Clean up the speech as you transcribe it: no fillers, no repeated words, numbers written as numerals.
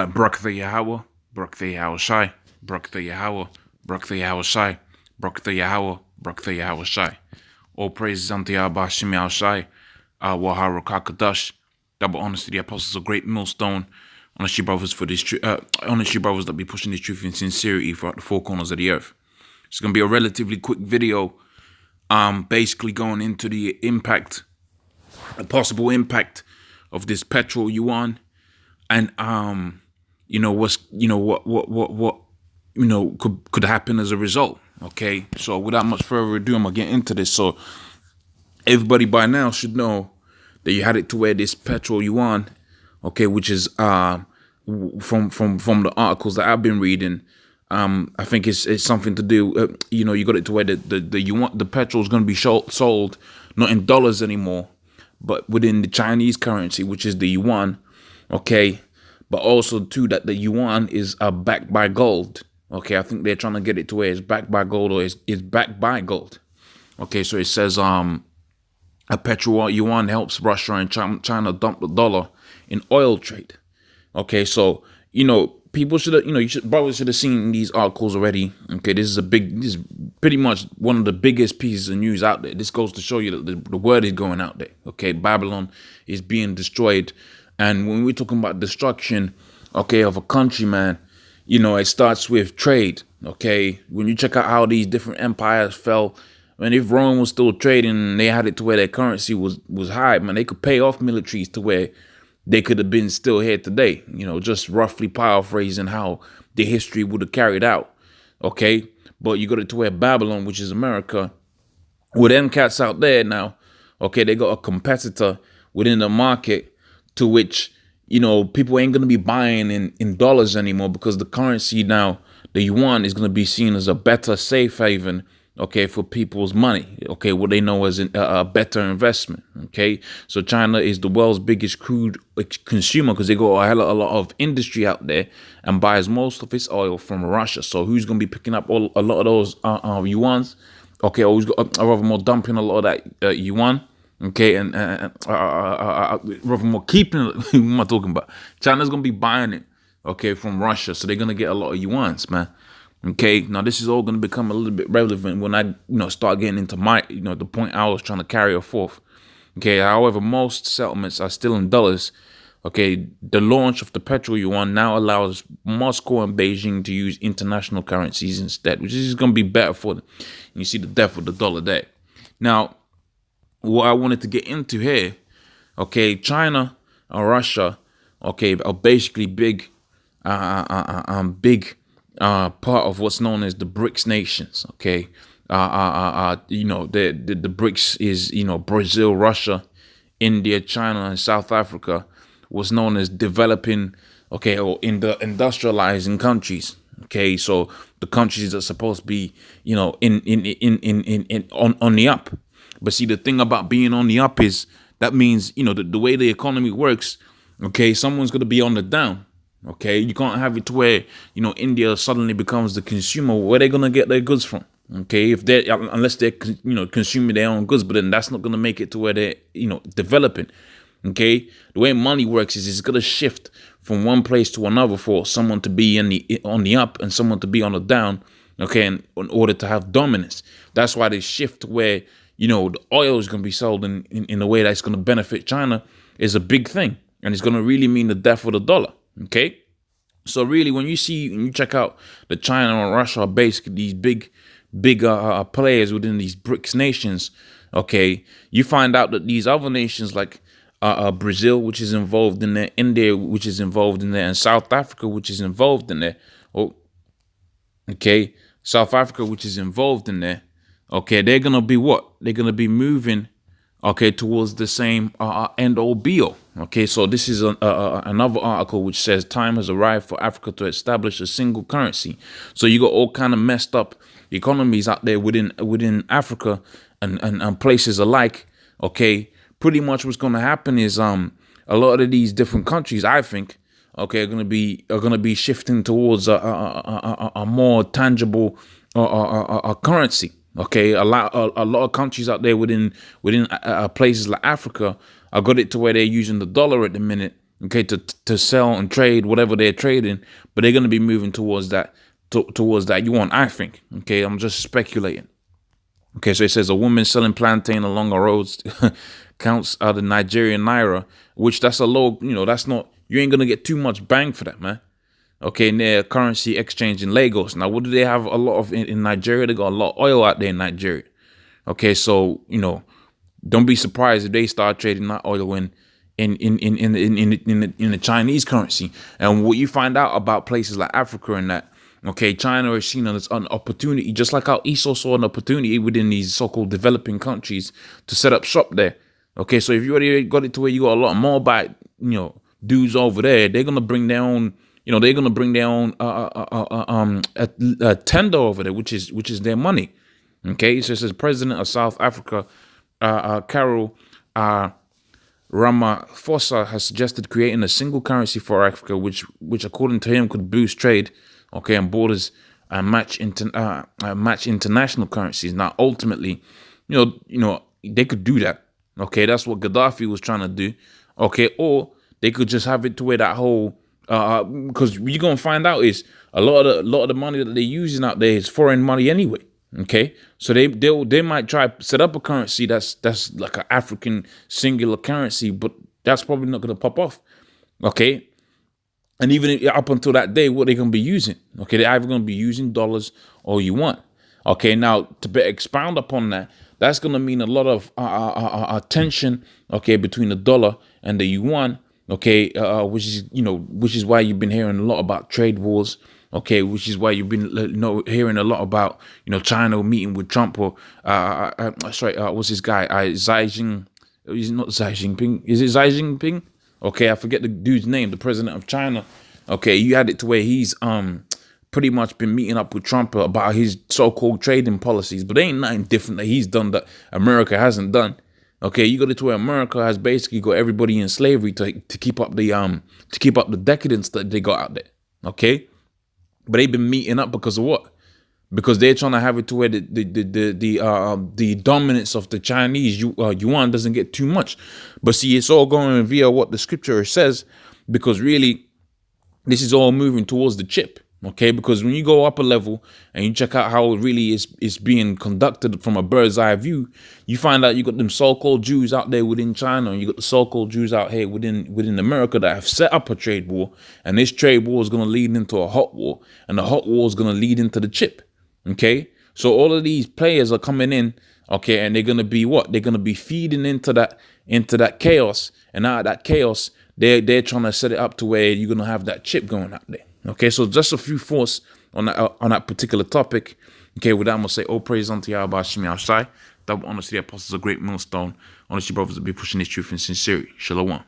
Barak the Yahweh, Barak the Yahweh Shai, Barak the Yahweh, Barak the Yahweh Shai, Barak the Yahweh, Barak the Yahweh Shai. All praises unto Yahweh Hashem Yahweh Shai, Wahara Kakadash. Double honors to the apostles of Great Millstone. Honest you brothers for this honest you brothers that be pushing this truth in sincerity throughout the four corners of the earth. It's gonna be a relatively quick video, basically going into the impact, a possible impact of this petro-yuan, and what could happen as a result. Okay, so without much further ado, I'm gonna get into this. So everybody by now should know that you had it to where this petro-yuan, okay, which is from the articles that I've been reading, I think it's something to do. You got it to where the petrol is going to be sold not in dollars anymore, but within the Chinese currency, which is the yuan. Okay, but also too that the yuan is backed by gold. Okay, I think they're trying to get it to where it's backed by gold or it's backed by gold. Okay, so it says a petro-yuan helps Russia and China dump the dollar in oil trade. Okay, so people should have brothers should have seen these articles already. Okay, this is pretty much one of the biggest pieces of news out there. This goes to show you that the word is going out there. Okay, Babylon is being destroyed, and when we're talking about destruction, okay, of a country, man, it starts with trade. Okay, when you check out how these different empires fell. And if Rome was still trading and they had it to where their currency was high, man, they could pay off militaries to where they could have been still here today. Just roughly paraphrasing how the history would have carried out. Okay, but you got it to where Babylon, which is America, with them cats out there now. Okay, they got a competitor within the market to which people ain't gonna be buying in dollars anymore, because the currency now, the yuan, is gonna be seen as a better safe haven. Okay, for people's money. Okay, what they know as a better investment. Okay, so China is the world's biggest crude consumer because they got a lot of industry out there and buys most of its oil from Russia. So who's going to be picking up a lot of those yuans? Okay, or who's got rather more dumping a lot of that yuan? Okay, and rather more keeping it. What am I talking about? China's going to be buying it. Okay, from Russia, so they're going to get a lot of yuans, man. Okay, now this is all going to become a little bit relevant when I, start getting into my, the point I was trying to carry forth. Okay, however, most settlements are still in dollars. Okay, the launch of the petro-yuan now allows Moscow and Beijing to use international currencies instead, which is going to be better for them. You see the death of the dollar there. Now, what I wanted to get into here, okay, China and Russia, okay, are basically big part of what's known as the BRICS nations. Okay, the BRICS is Brazil, Russia, India, China, and South Africa. What's known as developing, okay, or in the industrializing countries. Okay, so the countries that are supposed to be on the up. But see, the thing about being on the up is that means the way the economy works. Okay, someone's gonna be on the down. Okay, you can't have it to where India suddenly becomes the consumer. Where they gonna get their goods from? Okay, if they unless they're consuming their own goods, but then that's not gonna make it to where they're developing. Okay, the way money works is it's gonna shift from one place to another for someone to be on the up and someone to be on the down. Okay, and in order to have dominance, that's why they shift to where the oil is gonna be sold in a way that's gonna benefit China is a big thing, and it's gonna really mean the death of the dollar. Okay, so really, when you check out that China and Russia are basically these big players within these BRICS nations, okay, you find out that these other nations like Brazil, which is involved in there, India, which is involved in there, and South Africa, which is involved in there. Okay, South Africa, which is involved in there. Okay, they're gonna be what? They're gonna be moving, okay, towards the same end all be all. Okay, so this is another article which says time has arrived for Africa to establish a single currency. So you got all kind of messed up economies out there within Africa and places alike. Okay, pretty much what's going to happen is a lot of these different countries, I think, okay, are going to be shifting towards a more tangible currency. Okay, a lot of countries out there within places like Africa, I got it to where they're using the dollar at the minute. okay, to sell and trade whatever they're trading, but they're going to be moving towards that yuan, I think. Okay, I'm just speculating. Okay, so it says a woman selling plantain along the roads counts the Nigerian naira, which that's a low, that's not, you ain't going to get too much bang for that, man. Okay, in their currency exchange in Lagos. Now, what do they have a lot of in Nigeria? They got a lot of oil out there in Nigeria. Okay, so, don't be surprised if they start trading that oil in the Chinese currency. And what you find out about places like Africa and that, okay, China is seen as an opportunity, just like how Esau saw an opportunity within these so-called developing countries to set up shop there. Okay, so if you already got it to where you got a lot of Moabite, dudes over there, they're gonna bring their own, tender over there, which is their money. Okay, so it says President of South Africa, Carol Ramaphosa, has suggested creating a single currency for Africa, which according to him could boost trade, okay, and borders and match international currencies. Now, ultimately, they could do that. Okay, that's what Gaddafi was trying to do. Okay, or they could just have it to where that whole because you're gonna find out is a lot of the money that they're using out there is foreign money anyway. Okay, so they might try to set up a currency that's like an African singular currency, but that's probably not gonna pop off. Okay, and even up until that day, what they're gonna be using? Okay, they're either gonna be using dollars or yuan. Okay, now to expound upon that, that's gonna mean a lot of tension. Okay, between the dollar and the yuan. Okay, which is why you've been hearing a lot about trade wars. Okay, which is why you've been hearing a lot about China meeting with Trump or what's this guy? Xi Jinping. He's not Xi Jinping. Is it Xi Jinping? Okay, I forget the dude's name. The president of China. Okay, you had it to where he's pretty much been meeting up with Trump about his so-called trading policies, but there ain't nothing different that he's done that America hasn't done. Okay, you got it to where America has basically got everybody in slavery to keep up the decadence that they got out there. Okay, but they've been meeting up because of what? Because they're trying to have it to where the dominance of the Chinese yuan doesn't get too much. But see, it's all going via what the scripture says, because really this is all moving towards the chip. Okay, because when you go up a level and you check out how it really is being conducted from a bird's eye view, you find out you got them so-called Jews out there within China, and you got the so-called Jews out here within America that have set up a trade war, and this trade war is going to lead into a hot war, and the hot war is going to lead into the chip. Okay, so all of these players are coming in, okay, and they're going to be what? They're going to be feeding into that chaos, and out of that chaos, they're trying to set it up to where you're going to have that chip going out there. Okay, so just a few thoughts on that particular topic. Okay, with that, I'm going to say, all praise unto Yahweh Shemi Ashai. Double honor to the apostles, a great millstone. Honestly, brothers, to be pushing this truth in sincerity. Shalom.